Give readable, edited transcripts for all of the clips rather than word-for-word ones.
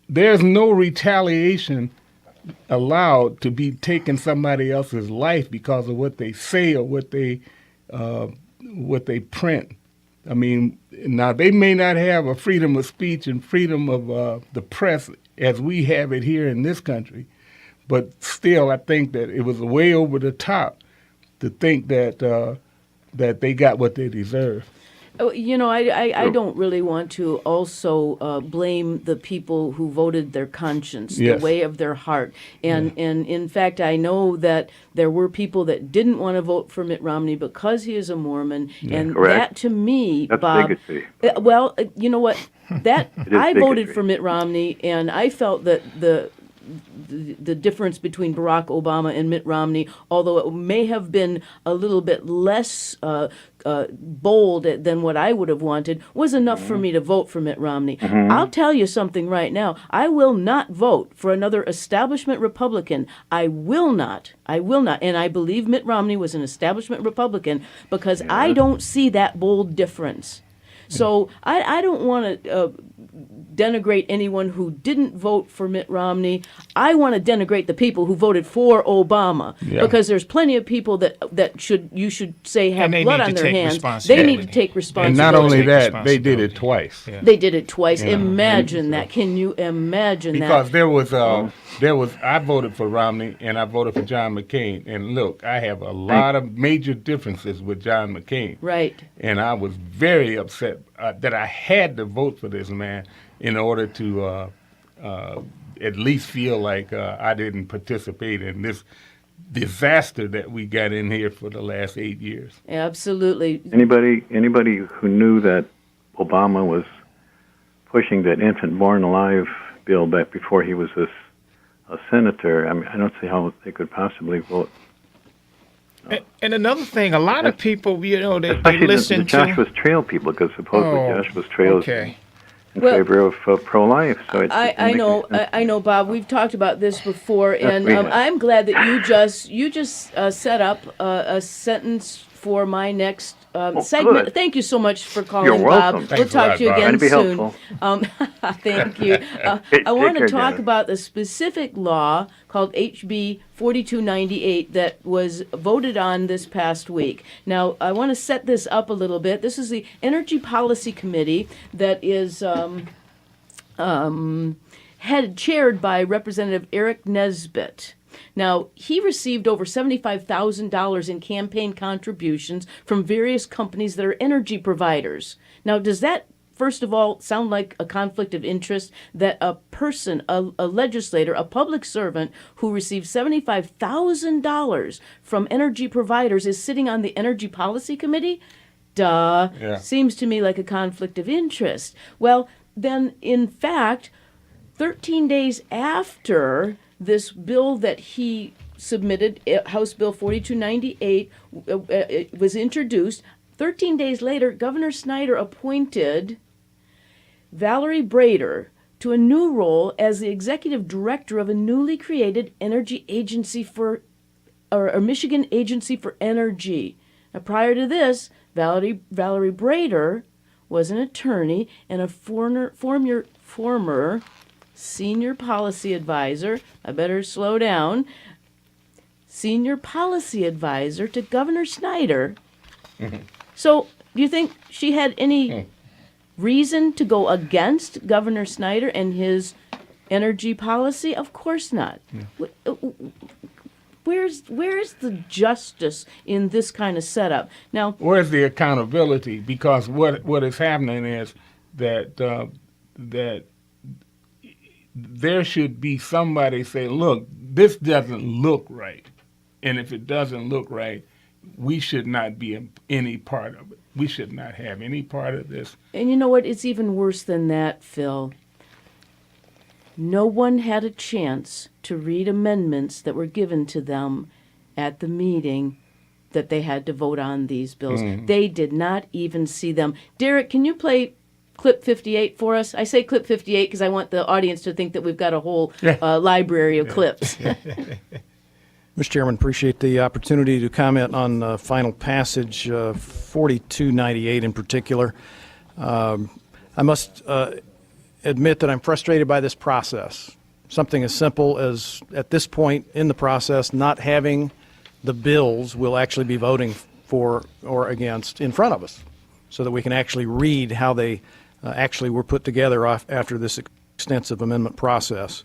there's no retaliation allowed to be taking somebody else's life because of what they say or what they print. I mean, now they may not have a freedom of speech and freedom of the press as we have it here in this country, but still, I think that it was way over the top to think that that they got what they deserve. You know, I don't really want to also blame the people who voted their conscience, the way of their heart. And in fact, I know that there were people that didn't want to vote for Mitt Romney because he is a Mormon. And Correct. that, to me, That's Bob, bigotry. Well, you know what? That I voted bigotry. for Mitt Romney, and I felt that the difference between Barack Obama and Mitt Romney, although it may have been a little bit less bold than what I would have wanted, was enough for me to vote for Mitt Romney. I'll tell you something right now. I will not vote for another establishment Republican. I will not. And I believe Mitt Romney was an establishment Republican because I don't see that bold difference. So I don't want to denigrate anyone who didn't vote for Mitt Romney. I want to denigrate the people who voted for Obama because there's plenty of people that you should say have blood on their hands. They need to take responsibility. And not only that, they did it twice. Yeah. They did it twice. Yeah. Imagine that. Can you imagine that? Because there was I voted for Romney and I voted for John McCain. And look, I have a lot of major differences with John McCain. Right. And I was very upset that I had to vote for this man in order to at least feel like I didn't participate in this disaster that we got in here for the last 8 years. Absolutely. Anybody who knew that Obama was pushing that infant born alive bill back before he was a senator, I mean, I don't see how they could possibly vote. And another thing, a lot of people, you know, they listen the Joshua's Trail people, because supposedly Joshua's Trail is in favor of pro-life. So I know, Bob. We've talked about this before, and I'm glad that you just set up a sentence for my next segment. Good. Thank you so much for calling, You're welcome. Bob. We'll talk to you again soon. Thank you. I want to talk about the specific law called HB 4298 that was voted on this past week. Now, I want to set this up a little bit. This is the Energy Policy Committee that is chaired by Representative Eric Nesbitt. Now, he received over $75,000 in campaign contributions from various companies that are energy providers. Now, does that, first of all, sound like a conflict of interest that a person, a legislator, a public servant who receives $75,000 from energy providers is sitting on the Energy Policy Committee? Duh. Yeah. Seems to me like a conflict of interest. Well, then, in fact, 13 days after this bill that he submitted, House Bill 4298, was introduced, 13 days later, Governor Snyder appointed Valerie Brader to a new role as the executive director of a newly created energy agency or Michigan Agency for Energy. Now, prior to this, Valerie Brader was an attorney and a former senior policy advisor, I better slow down, senior policy advisor to Governor Snyder. So, do you think she had any reason to go against Governor Snyder and his energy policy? Of course not. Where's the justice in this kind of setup? Now, where's the accountability? Because what is happening is that there should be somebody say, look, this doesn't look right. And if it doesn't look right, we should not be any part of it. We should not have any part of this. And you know what? It's even worse than that, Phil. No one had a chance to read amendments that were given to them at the meeting that they had to vote on these bills. They did not even see them. Derek, can you play clip 58 for us? I say clip 58 because I want the audience to think that we've got a whole library of clips. Mr. Chairman, appreciate the opportunity to comment on final passage 4298 in particular. I must admit that I'm frustrated by this process. Something as simple as, at this point in the process, not having the bills we'll actually be voting for or against in front of us, so that we can actually read how they actually were put together after this extensive amendment process.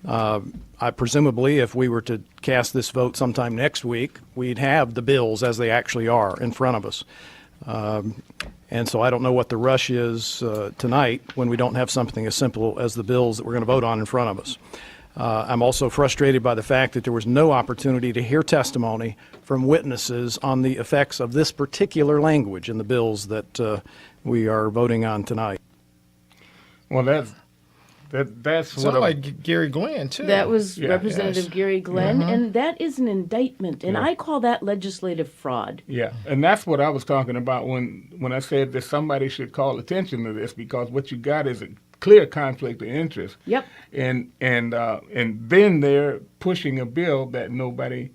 I presumably, if we were to cast this vote sometime next week, we'd have the bills as they actually are in front of us. And so I don't know what the rush is tonight when we don't have something as simple as the bills that we're going to vote on in front of us. I'm also frustrated by the fact that there was no opportunity to hear testimony from witnesses on the effects of this particular language in the bills that we are voting on tonight. Well, that's Sound what like Gary Glenn, too. That was Yeah. Representative Yes. Gary Glenn, and that is an indictment, and I call that legislative fraud. Yeah, and that's what I was talking about when I said that somebody should call attention to this, because what you got is a clear conflict of interest. Yep. And then they're pushing a bill that nobody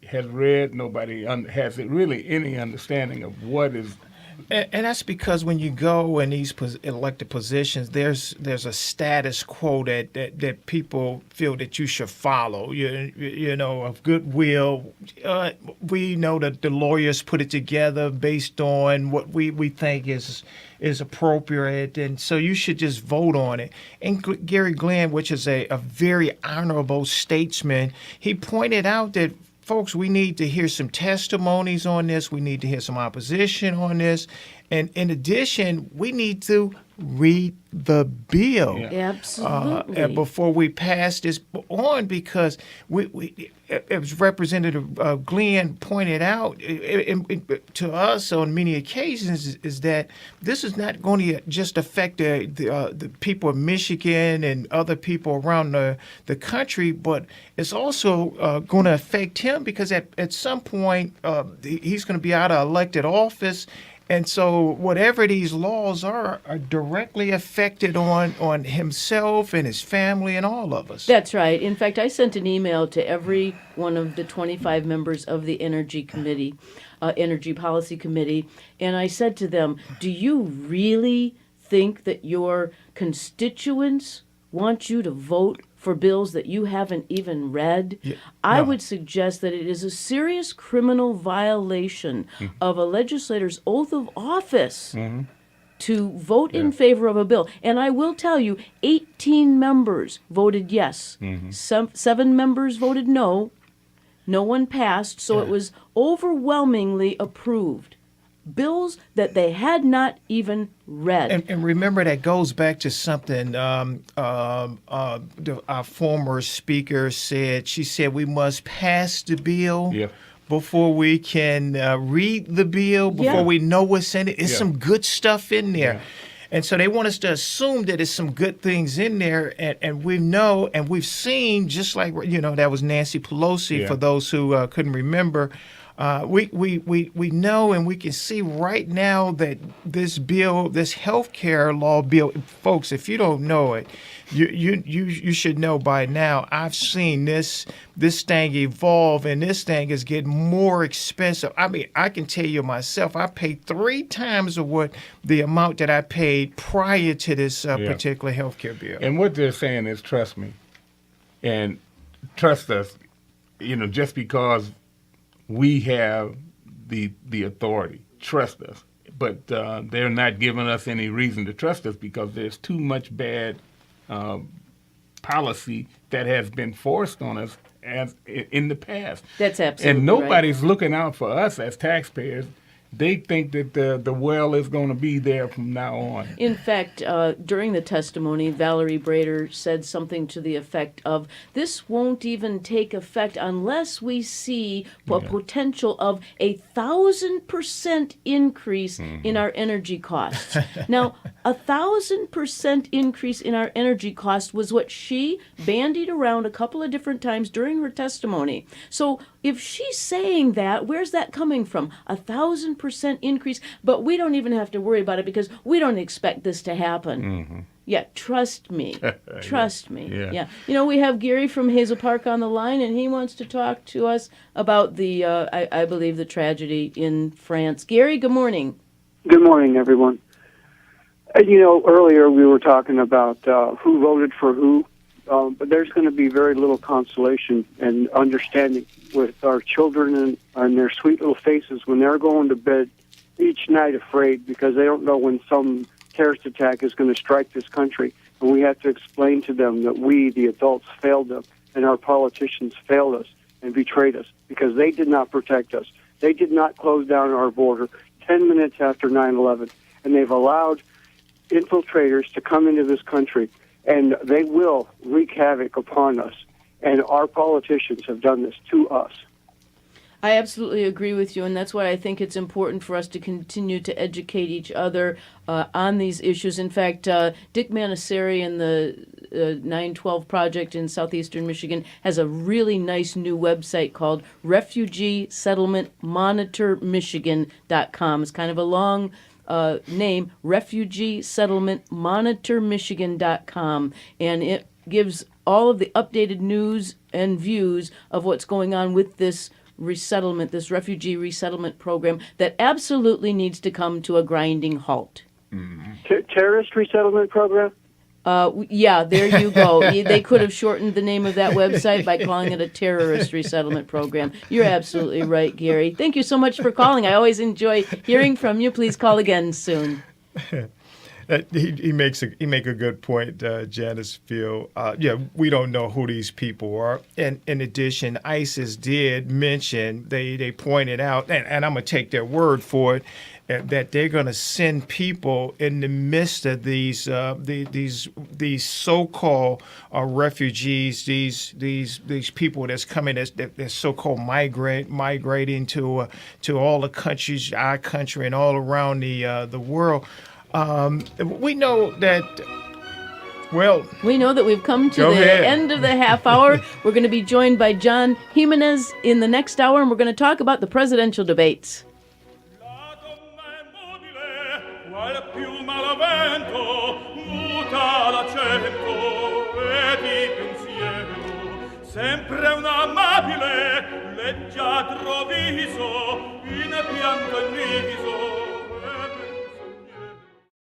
has read, nobody has really any understanding of what is. And that's because when you go in these elected positions, there's a status quo that people feel that you should follow. You know, of goodwill. We know that the lawyers put it together based on what we think is appropriate, and so you should just vote on it. And Gary Glenn, which is a very honorable statesman, he pointed out that, folks, we need to hear some testimonies on this. We need to hear some opposition on this. And in addition, we need to read the bill. Yeah. Absolutely. And before we pass this on, because we as Representative Glenn pointed out to us on many occasions, is that this is not going to just affect the people of Michigan and other people around the country, but it's also going to affect him, because at some point he's going to be out of elected office. And so whatever these laws are directly affected on himself and his family and all of us. That's right. In fact, I sent an email to every one of the 25 members of the Energy Committee, Energy Policy Committee, and I said to them, do you really think that your constituents want you to vote for bills that you haven't even read? Yeah, I no. would suggest that it is a serious criminal violation of a legislator's oath of office to vote in favor of a bill. And I will tell you, 18 members voted yes. 7 members voted no. No one passed, so it was overwhelmingly approved. Bills that they had not even read. And remember, that goes back to something our former speaker said. She said we must pass the bill Yeah. before we can read the bill, before Yeah. we know what's in it. It's Yeah. some good stuff in there. Yeah. And so they want us to assume that there's some good things in there, and we know, and we've seen, just like, that was Nancy Pelosi, Yeah. for those who couldn't remember. We know, and we can see right now that this bill, this health care law bill, folks, if you don't know it, you should know by now. I've seen this thing evolve, and this thing is getting more expensive. I mean, I can tell you myself, I paid 3 times of what the amount that I paid prior to this particular health care bill. And what they're saying is, trust me, and trust us. Just because we have the authority, trust us. But they're not giving us any reason to trust us, because there's too much bad policy that has been forced on us as in the past. That's absolutely And right. nobody's looking out for us as taxpayers. They think that the well is going to be there from now on. In fact, during the testimony, Valerie Brader said something to the effect of, this won't even take effect unless we see a potential of 1,000% increase in our energy costs. Now, 1,000% increase in our energy costs was what she bandied around a couple of different times during her testimony. So if she's saying that, where's that coming from? 1,000% increase, but we don't even have to worry about it because we don't expect this to happen. Yeah, trust me. Trust me. Yeah. We have Gary from Hazel Park on the line, and he wants to talk to us about the, I believe, the tragedy in France. Gary, good morning. Good morning, everyone. Earlier we were talking about who voted for who, but there's going to be very little consolation and understanding with our children and their sweet little faces when they're going to bed each night afraid because they don't know when some terrorist attack is going to strike this country. And we have to explain to them that we, the adults, failed them and our politicians failed us and betrayed us because they did not protect us. They did not close down our border 10 minutes after 9/11, and they've allowed infiltrators to come into this country, and they will wreak havoc upon us. And our politicians have done this to us. I absolutely agree with you, and that's why I think it's important for us to continue to educate each other on these issues. In fact, Dick Manasari and the 912 Project in southeastern Michigan has a really nice new website called refugeesettlementmonitormichigan.com. It's kind of a long name, refugeesettlementmonitormichigan.com, and it gives all of the updated news and views of what's going on with this resettlement, this refugee resettlement program that absolutely needs to come to a grinding halt. Terrorist resettlement program? Yeah, there you go. They could have shortened the name of that website by calling it a terrorist resettlement program. You're absolutely right, Gary. Thank you so much for calling. I always enjoy hearing from you. Please call again soon. He make a good point, Janice. Phil. We don't know who these people are. And in addition, ISIS did mention, they pointed out, and I'm gonna take their word for it, that they're gonna send people in the midst of these so-called refugees, these people that's coming, that's so-called migrating to all the countries, our country, and all around the world. We know that, we know that we've come to the end of the half hour. We're going to be joined by John Jimenez in the next hour, and we're going to talk about the presidential debates. Sempre un amabile leggiadro viso in pianto in viso